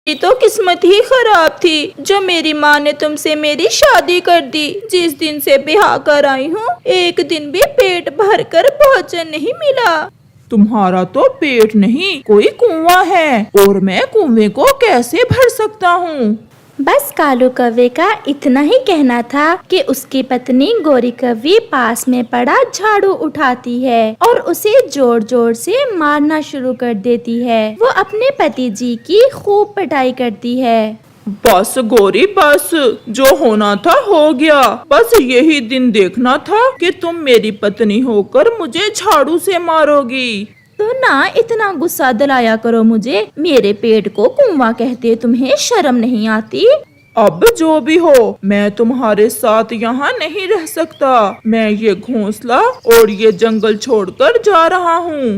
मेरी तो किस्मत ही खराब थी जो मेरी माँ ने तुमसे मेरी शादी कर दी। जिस दिन से ब्याह कर आई हूँ एक दिन भी पेट भर कर भोजन नहीं मिला। तुम्हारा तो पेट नहीं कोई कुआं है, और मैं कुएं को कैसे भर सकता हूँ। बस कालू कौवे का इतना ही कहना था कि उसकी पत्नी गोरी कौवी पास में पड़ा झाड़ू उठाती है और उसे जोर जोर से मारना शुरू कर देती है। वो अपने पति जी की खूब पिटाई करती है। बस गोरी बस, जो होना था हो गया। बस यही दिन देखना था कि तुम मेरी पत्नी होकर मुझे झाड़ू से मारोगी। तो ना इतना गुस्सा दिलाया करो मुझे। मेरे पेट को कुआं कहते तुम्हें शर्म नहीं आती? अब जो भी हो, मैं तुम्हारे साथ यहाँ नहीं रह सकता। मैं ये घोंसला और ये जंगल छोड़कर जा रहा हूँ।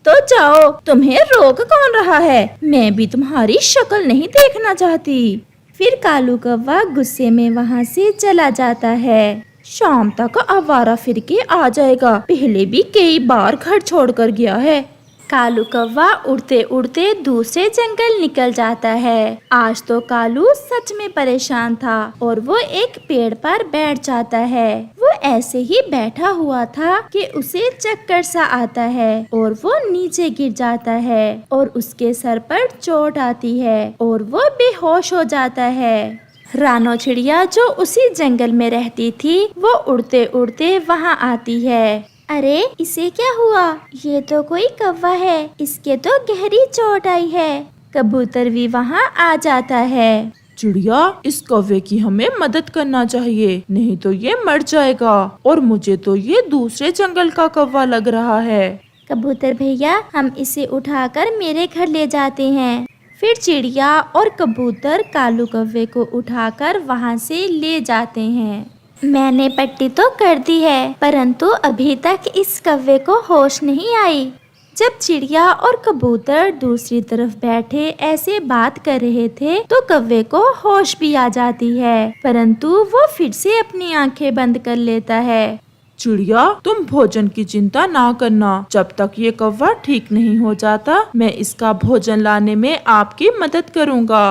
तो जाओ, तुम्हें रोक कौन रहा है? मैं भी तुम्हारी शक्ल नहीं देखना चाहती। फिर कालू कौवा गुस्से में वहाँ से चला जाता है। शाम तक आवारा फिर के आ जाएगा। पहले भी कई बार घर छोड़कर गया है। कालू कौवा उड़ते उड़ते दूसरे जंगल निकल जाता है। आज तो कालू सच में परेशान था और वो एक पेड़ पर बैठ जाता है। वो ऐसे ही बैठा हुआ था कि उसे चक्कर सा आता है और वो नीचे गिर जाता है और उसके सर पर चोट आती है और वो बेहोश हो जाता है। रानो चिड़िया जो उसी जंगल में रहती थी वो उड़ते उड़ते वहाँ आती है। अरे इसे क्या हुआ? ये तो कोई कौवा है, इसके तो गहरी चोट आई है। कबूतर भी वहाँ आ जाता है। चिड़िया, इस कौवे की हमें मदद करना चाहिए, नहीं तो ये मर जाएगा। और मुझे तो ये दूसरे जंगल का कौवा लग रहा है। कबूतर भैया, हम इसे उठाकर मेरे घर ले जाते हैं। फिर चिड़िया और कबूतर कालू कौवे को उठाकर वहाँ से ले जाते हैं। मैंने पट्टी तो कर दी है, परंतु अभी तक इस कौवे को होश नहीं आई। जब चिड़िया और कबूतर दूसरी तरफ बैठे ऐसे बात कर रहे थे तो कौवे को होश भी आ जाती है, परंतु वो फिर से अपनी आंखें बंद कर लेता है। चिड़िया, तुम भोजन की चिंता ना करना। जब तक ये कौवा ठीक नहीं हो जाता मैं इसका भोजन लाने में आपकी मदद करूँगा।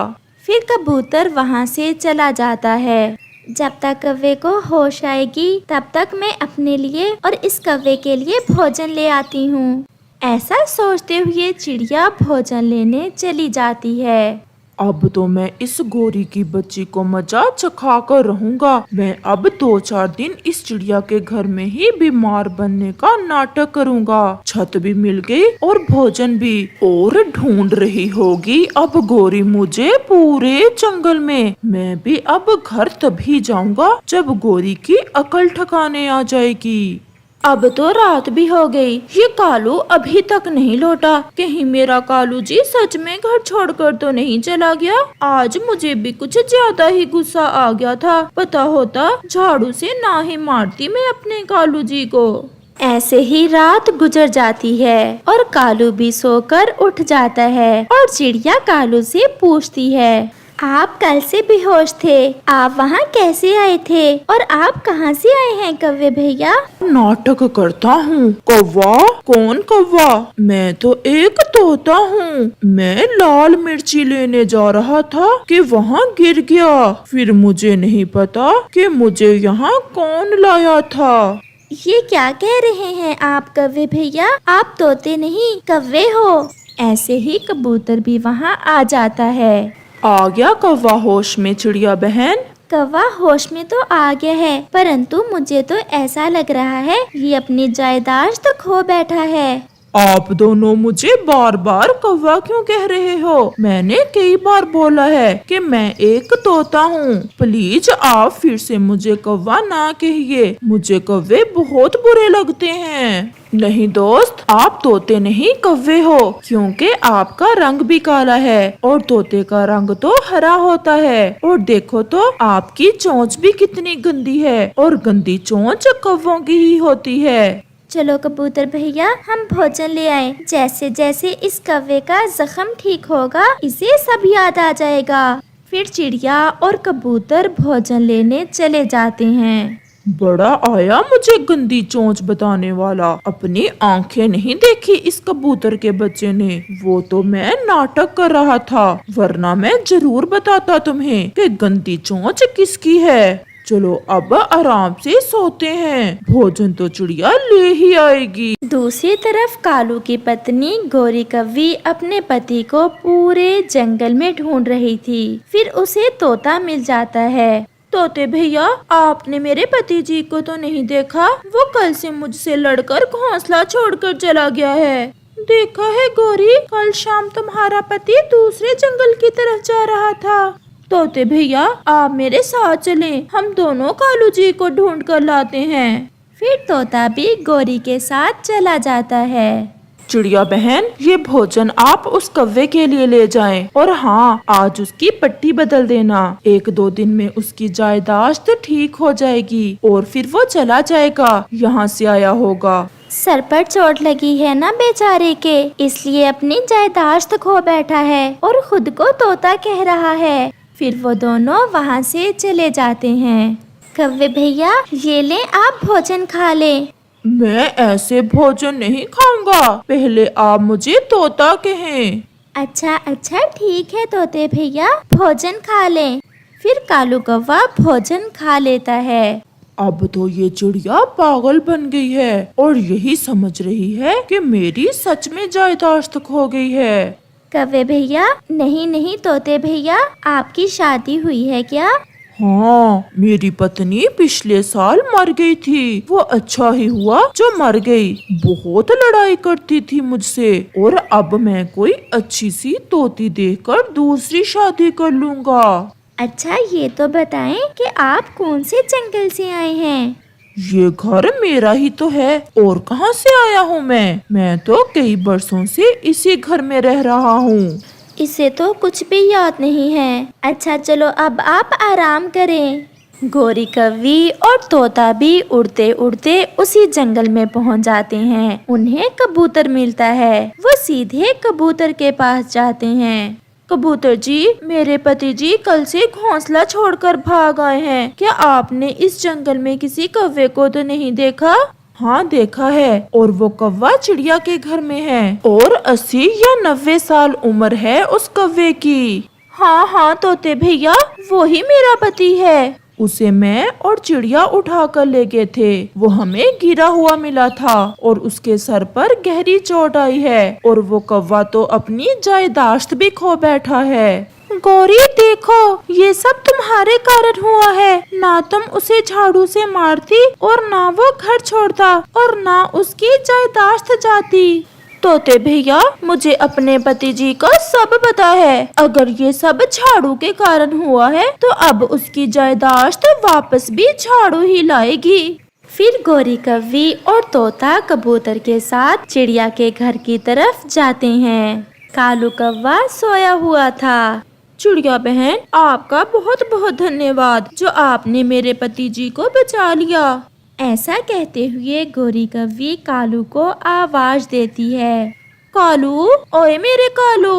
फिर कबूतर वहाँ से चला जाता है। जब तक कौवे को होश आएगी तब तक मैं अपने लिए और इस कौवे के लिए भोजन ले आती हूँ। ऐसा सोचते हुए चिड़िया भोजन लेने चली जाती है। अब तो मैं इस गोरी की बच्ची को मजा चखा कर रहूंगा। मैं अब 2-4 दिन इस चिड़िया के घर में ही बीमार बनने का नाटक करूंगा। छत भी मिल गई और भोजन भी, और ढूंढ रही होगी अब गोरी मुझे पूरे जंगल में। मैं भी अब घर तभी जाऊंगा जब गोरी की अकल ठिकाने आ जाएगी। अब तो रात भी हो गई, ये कालू अभी तक नहीं लौटा। कहीं मेरा कालू जी सच में घर छोड़कर तो नहीं चला गया? आज मुझे भी कुछ ज्यादा ही गुस्सा आ गया था। पता होता झाड़ू से ना ही मारती मैं अपने कालू जी को। ऐसे ही रात गुजर जाती है और कालू भी सोकर उठ जाता है और चिड़िया कालू से पूछती है, आप कल से बेहोश थे, आप वहाँ कैसे आए थे और आप कहाँ से आए हैं कौवे भैया? नाटक करता हूँ। कौवा? कौन कौवा? मैं तो एक तोता हूँ। मैं लाल मिर्ची लेने जा रहा था कि वहाँ गिर गया। फिर मुझे नहीं पता कि मुझे यहाँ कौन लाया था। ये क्या कह रहे हैं आप कौवे भैया? आप तोते नहीं कौवे हो। ऐसे ही कबूतर भी वहाँ आ जाता है। आ गया कौवा होश में चिड़िया बहन? कौवा होश में तो आ गया है, परंतु मुझे तो ऐसा लग रहा है ये अपनी जायदाद तो खो बैठा है। आप दोनों मुझे बार बार कौवा क्यों कह रहे हो? मैंने कई बार बोला है कि मैं एक तोता हूँ। प्लीज आप फिर से मुझे कौवा ना कहिए। मुझे कौवे बहुत बुरे लगते हैं। नहीं दोस्त, आप तोते नहीं कौवे हो, क्योंकि आपका रंग भी काला है और तोते का रंग तो हरा होता है। और देखो तो आपकी चोंच भी कितनी गंदी है, और गंदी चोंच कौवों की ही होती है। चलो कबूतर भैया, हम भोजन ले आए। जैसे जैसे इस कौवे का जख्म ठीक होगा इसे सब याद आ जाएगा। फिर चिड़िया और कबूतर भोजन लेने चले जाते हैं। बड़ा आया मुझे गंदी चोंच बताने वाला। अपनी आंखें नहीं देखी इस कबूतर के बच्चे ने। वो तो मैं नाटक कर रहा था, वरना मैं जरूर बताता तुम्हें कि गंदी चोंच किसकी है। चलो अब आराम से सोते हैं, भोजन तो चिड़िया ले ही आएगी। दूसरी तरफ कालू की पत्नी गोरी कव्वी अपने पति को पूरे जंगल में ढूंढ रही थी। फिर उसे तोता मिल जाता है। तोते भैया, आपने मेरे पति जी को तो नहीं देखा? वो कल से मुझसे लड़कर घोंसला छोड़कर चला गया है। देखा है गौरी, कल शाम तुम्हारा पति दूसरे जंगल की तरफ जा रहा था। तोते भैया, आप मेरे साथ चलें, हम दोनों कालू जी को ढूंढ कर लाते हैं। फिर तोता भी गोरी के साथ चला जाता है। चिड़िया बहन, ये भोजन आप उस कव्वे के लिए ले जाएं, और हाँ, आज उसकी पट्टी बदल देना। 1-2 दिन में उसकी जायदाश्त ठीक हो जाएगी और फिर वो चला जाएगा, यहाँ से आया होगा। सर पर चोट लगी है ना बेचारे के, इसलिए अपनी जायदाश्त खो बैठा है और खुद को तोता कह रहा है। फिर वो दोनों वहाँ से चले जाते हैं। कव्वे भैया, ये ले, आप भोजन खा लें। मैं ऐसे भोजन नहीं खाऊंगा, पहले आप मुझे तोता कहें। अच्छा अच्छा, ठीक है तोते भैया, भोजन खा लें। फिर कालू कौवा भोजन खा लेता है। अब तो ये चिड़िया पागल बन गई है और यही समझ रही है कि मेरी सच में जायदाश्त खो गई है। कव्वे भैया, नहीं नहीं तोते भैया, आपकी शादी हुई है क्या? हाँ, मेरी पत्नी पिछले साल मर गई थी। वो अच्छा ही हुआ जो मर गई। बहुत लड़ाई करती थी मुझसे, और अब मैं कोई अच्छी सी तोती देखकर दूसरी शादी कर लूँगा। अच्छा, ये तो बताएं कि आप कौन से जंगल से आए हैं? ये घर मेरा ही तो है, और कहाँ से आया हूँ मैं तो कई बरसों से इसी घर में रह रहा हूँ। इसे तो कुछ भी याद नहीं है। अच्छा चलो, अब आप आराम करें। गोरी कव्वी और तोता भी उड़ते उड़ते उसी जंगल में पहुंच जाते हैं। उन्हें कबूतर मिलता है। वो सीधे कबूतर के पास जाते हैं। कबूतर जी, मेरे पति जी कल से घोंसला छोड़कर भाग आए हैं। क्या आपने इस जंगल में किसी कौवे को तो नहीं देखा? हाँ, देखा है, और वो कौवा चिड़िया के घर में है, और 80 या 90 साल उम्र है उस कौवे की। हाँ हाँ तोते भैया, वो ही मेरा पति है। उसे मैं और चिड़िया उठा कर ले गए थे। वो हमें गिरा हुआ मिला था और उसके सर पर गहरी चोट आई है, और वो कौवा तो अपनी जायदाश्त भी खो बैठा है। गौरी देखो, ये सब तुम्हारे कारण हुआ है। ना तुम उसे झाड़ू से मारती, और ना वो घर छोड़ता, और ना उसकी जायदाश्त जाती। तोते भैया, मुझे अपने पति जी का सब पता है। अगर ये सब झाड़ू के कारण हुआ है, तो अब उसकी जायदाश्त वापस भी झाड़ू ही लाएगी। फिर गोरी कव्वी और तोता कबूतर के साथ चिड़िया के घर की तरफ जाते हैं। कालू कौवा सोया हुआ था। चिड़िया बहन, आपका बहुत बहुत धन्यवाद जो आपने मेरे पति जी को बचा लिया। ऐसा कहते हुए गोरी कव्वी कालू को आवाज देती है। कालू, ओए मेरे कालू।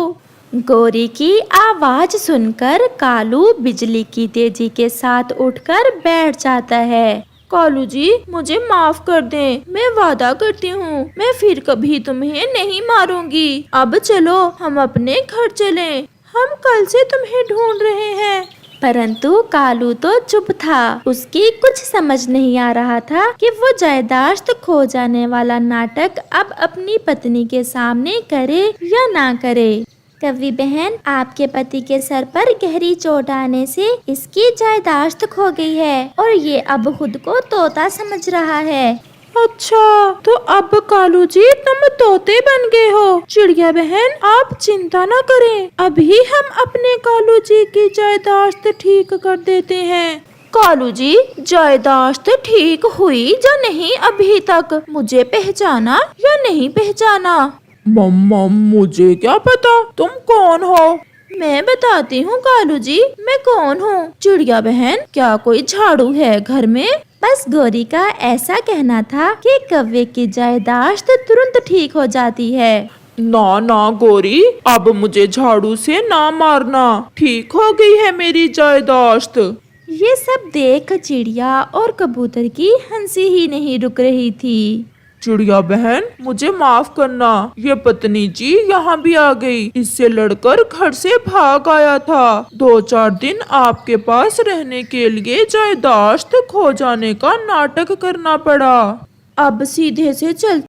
गोरी की आवाज सुनकर कालू बिजली की तेजी के साथ उठकर बैठ जाता है। कालू जी, मुझे माफ कर दें। मैं वादा करती हूँ, मैं फिर कभी तुम्हें नहीं मारूंगी। अब चलो, हम अपने घर चलें। हम कल से तुम्हें ढूंढ रहे हैं। परंतु कालू तो चुप था। उसकी कुछ समझ नहीं आ रहा था कि वो जायदाश्त खो जाने वाला नाटक अब अपनी पत्नी के सामने करे या ना करे। कव्वी बहन, आपके पति के सर पर गहरी चोट आने से इसकी जायदाश्त खो गई है, और ये अब खुद को तोता समझ रहा है। अच्छा, तो अब कालू जी तुम तोते बन गए हो। चिड़िया बहन, आप चिंता न करें, अभी हम अपने कालू जी की जायदाश्त ठीक कर देते हैं। कालू जी, जायदाश्त ठीक हुई या नहीं अभी तक? मुझे पहचाना या नहीं पहचाना? मम्मा, मुझे क्या पता तुम कौन हो? मैं बताती हूँ कालू जी, मैं कौन हूँ। चिड़िया बहन, क्या कोई झाड़ू है घर में? बस गोरी का ऐसा कहना था कि कव्वे की जायदाश्त तुरंत ठीक हो जाती है। ना ना गोरी, अब मुझे झाड़ू से ना मारना। ठीक हो गई है मेरी जायदाश्त। ये सब देख चिड़िया और कबूतर की हंसी ही नहीं रुक रही थी। चिड़िया बहन, मुझे माफ करना, ये पत्नी जी यहाँ भी आ गई। इससे लड़कर घर से भाग आया था। 2-4 दिन आपके पास रहने के लिए जायदाश्त खो जाने का नाटक करना पड़ा। अब सीधे से चल